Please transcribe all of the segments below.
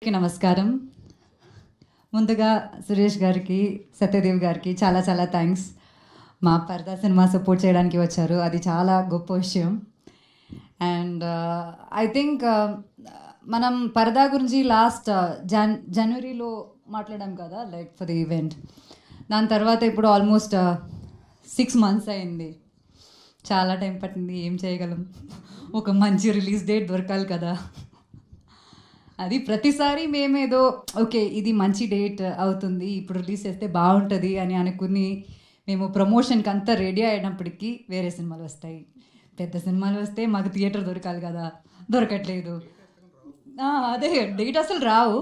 నమస్కారం. ముందుగా సురేష్ గారికి, సత్యదేవ్ గారికి చాలా చాలా థ్యాంక్స్. మా పరదా సినిమా సపోర్ట్ చేయడానికి వచ్చారు, అది చాలా గొప్ప విషయం. అండ్ ఐ థింక్ మనం పరదా గురించి లాస్ట్ జనవరిలో మాట్లాడాం కదా, లైక్ ఫర్ ది ఈవెంట్. దాని తర్వాత ఇప్పుడు ఆల్మోస్ట్ 6 months అయింది. చాలా టైం పట్టింది. ఏం చేయగలం, ఒక మంచి రిలీజ్ డేట్ దొరకాలి కదా. అది ప్రతిసారి మేమేదో ఓకే ఇది మంచి డేట్ అవుతుంది, ఇప్పుడు రిలీజ్ చేస్తే బాగుంటుంది అని అనుకుని మేము ప్రమోషన్కి అంతా రెడీ అయినప్పటికీ వేరే సినిమాలు వస్తాయి. పెద్ద సినిమాలు వస్తే మాకు థియేటర్ దొరకాలి కదా, దొరకట్లేదు. అదే డేట్ అసలు రావు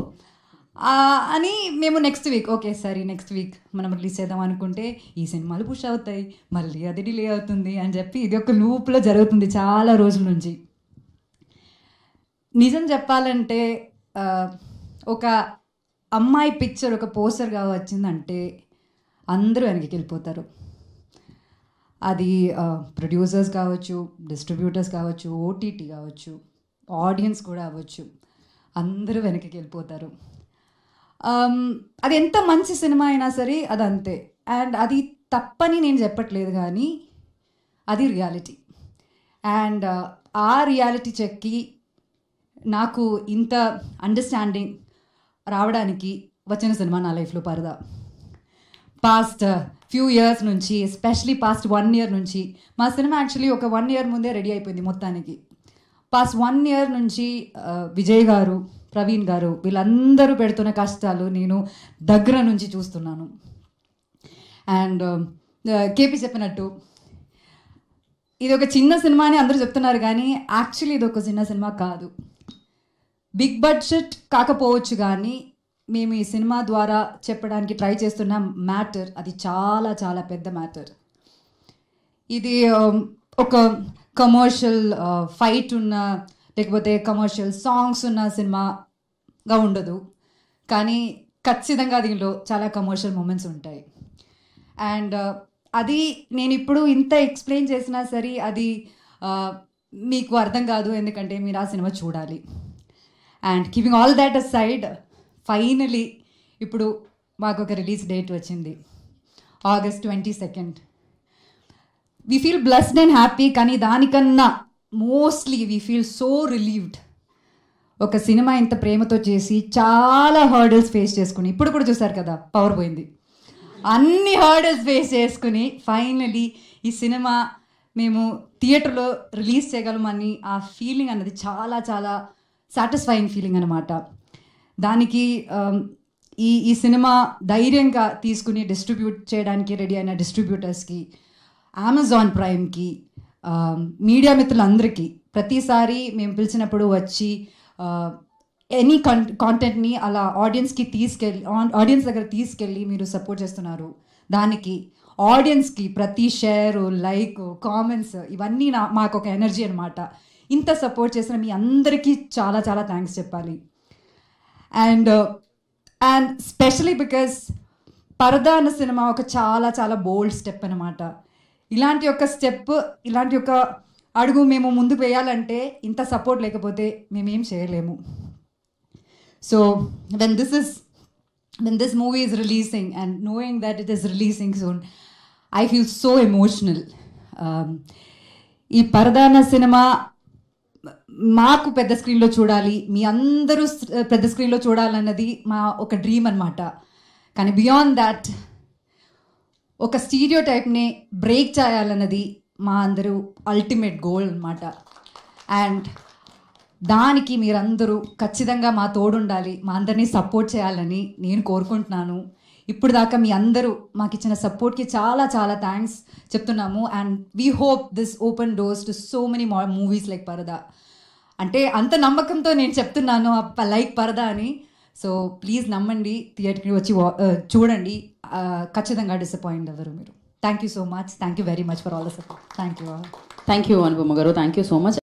అని మేము నెక్స్ట్ వీక్ ఓకే సరే నెక్స్ట్ వీక్ మనం రిలీజ్ చేద్దాం అనుకుంటే ఈ సినిమాలు పుష్ అవుతాయి, మళ్ళీ అది డిలే అవుతుంది అని చెప్పి ఇది ఒక లూప్లో జరుగుతుంది చాలా రోజుల నుంచి. నిజం చెప్పాలంటే ఒక అమ్మాయి పిక్చర్ ఒక పోస్టర్గా వచ్చిందంటే అందరూ వెనక్కి వెళ్ళిపోతారు. అది ప్రొడ్యూసర్స్ కావచ్చు, డిస్ట్రిబ్యూటర్స్ కావచ్చు, ఓటీటీ కావచ్చు, ఆడియన్స్ కూడా అవ్వచ్చు, అందరూ వెనక్కి వెళ్ళిపోతారు. అది ఎంత మంచి సినిమా అయినా సరే అది అంతే. అండ్ అది తప్పని నేను చెప్పట్లేదు, కానీ అది రియాలిటీ. అండ్ ఆ రియాలిటీ చెక్కి నాకు ఇంత అండర్స్టాండింగ్ రావడానికి వచ్చిన సినిమా నా లైఫ్లో పరదా. పాస్ట్ ఫ్యూ ఇయర్స్ నుంచి, ఎస్పెషలీ పాస్ట్ 1 year నుంచి, మా సినిమా యాక్చువల్లీ ఒక 1 year ముందే రెడీ అయిపోయింది మొత్తానికి. పాస్ట్ 1 year నుంచి విజయ్ గారు, ప్రవీణ్ గారు వీళ్ళందరూ పెడుతున్న కష్టాలు నేను దగ్గర నుంచి చూస్తున్నాను. అండ్ కేపీ చెప్పినట్టు ఇది ఒక చిన్న సినిమా అని అందరూ చెప్తున్నారు, కానీ యాక్చువల్లీ ఇది ఒక చిన్న సినిమా కాదు. బిగ్ బడ్జెట్ కాకపోవచ్చు, కానీ మేము ఈ సినిమా ద్వారా చెప్పడానికి ట్రై చేస్తున్న మ్యాటర్ అది చాలా చాలా పెద్ద మ్యాటర్. ఇది ఒక కమర్షియల్ ఫైట్ ఉన్న లేకపోతే కమర్షియల్ సాంగ్స్ ఉన్న సినిమాగా ఉండదు, కానీ ఖచ్చితంగా దీనిలో చాలా కమర్షియల్ మూమెంట్స్ ఉంటాయి. అండ్ అది నేను ఇప్పుడు ఇంత ఎక్స్ప్లెయిన్ చేసినా సరే అది మీకు అర్థం కాదు, ఎందుకంటే మీరు ఆ సినిమా చూడాలి. And keeping all that aside, finally ఇప్పుడు మాకు ఒక రిలీజ్ డేట్ వచ్చింది, August 22nd. We feel blessed and happy, కానీ దానికన్నా mostly we feel so relieved. ఒక సినిమా ఇంత ప్రేమతో చేసి చాలా హర్డల్స్ ఫేస్ చేసుకుని, ఇప్పుడు కూడా చూసారు కదా పవర్ పోయింది, అన్ని హర్డల్స్ ఫేస్ చేసుకుని ఫైనలీ ఈ సినిమా మేము థియేటర్లో రిలీజ్ చేయగలమని ఆ ఫీలింగ్ అన్నది చాలా చాలా సాటిస్ఫైయింగ్ ఫీలింగ్ అనమాట. దానికి ఈ సినిమా ధైర్యంగా తీసుకుని డిస్ట్రిబ్యూట్ చేయడానికి రెడీ అయిన డిస్ట్రిబ్యూటర్స్కి, అమెజాన్ ప్రైమ్కి, మీడియా మిత్రులందరికీ, ప్రతిసారి మేము పిలిచినప్పుడు వచ్చి ఎనీ కాంటెంట్ని అలా ఆడియన్స్ దగ్గర తీసుకెళ్ళి మీరు సపోర్ట్ చేస్తున్నారు. దానికి ఆడియన్స్కి ప్రతి షేరు, లైక్, కామెంట్స్ ఇవన్నీ మాకు ఒక ఎనర్జీ అనమాట. ఇంత సపోర్ట్ చేసిన మీ అందరికీ చాలా చాలా థ్యాంక్స్ చెప్పాలి. అండ్ స్పెషలీ బికాస్ పరదా అన్న సినిమా ఒక చాలా చాలా బోల్డ్ స్టెప్ అనమాట. ఇలాంటి ఒక స్టెప్, ఇలాంటి ఒక అడుగు మేము ముందుకు వేయాలంటే ఇంత సపోర్ట్ లేకపోతే మేమేం చేయలేము. So when this movie is releasing and knowing that it is releasing soon, I feel so emotional. ఈ పరదా అన్న సినిమా మాకు పెద్ద స్క్రీన్లో చూడాలి, మీ అందరూ పెద్ద స్క్రీన్లో చూడాలన్నది మా ఒక డ్రీమ్ అనమాట. కానీ బియాండ్ దాట్ ఒక స్టీరియో టైప్ని బ్రేక్ చేయాలన్నది మా అందరూ అల్టిమేట్ గోల్ అనమాట. అండ్ దానికి మీరందరూ ఖచ్చితంగా మా తోడుండాలి, మా అందరినీ సపోర్ట్ చేయాలని నేను కోరుకుంటున్నాను. ఇప్పుడు దాకా మీ అందరూ మాకు ఇచ్చిన సపోర్ట్కి చాలా చాలా థ్యాంక్స్ చెప్తున్నాము. And we hope this open doors to so many movies like పరదా. అంటే అంత నమ్మకంతో నేను చెప్తున్నాను లైక్ పరదా అని. సో ప్లీజ్ నమ్మండి, థియేటర్కి వచ్చి చూడండి, ఖచ్చితంగా డిసప్పాయింట్ అవ్వరు మీరు. Thank you so much, thank you very much for all the support. Thank you Anupama గారు, థ్యాంక్ యూ సో మచ్.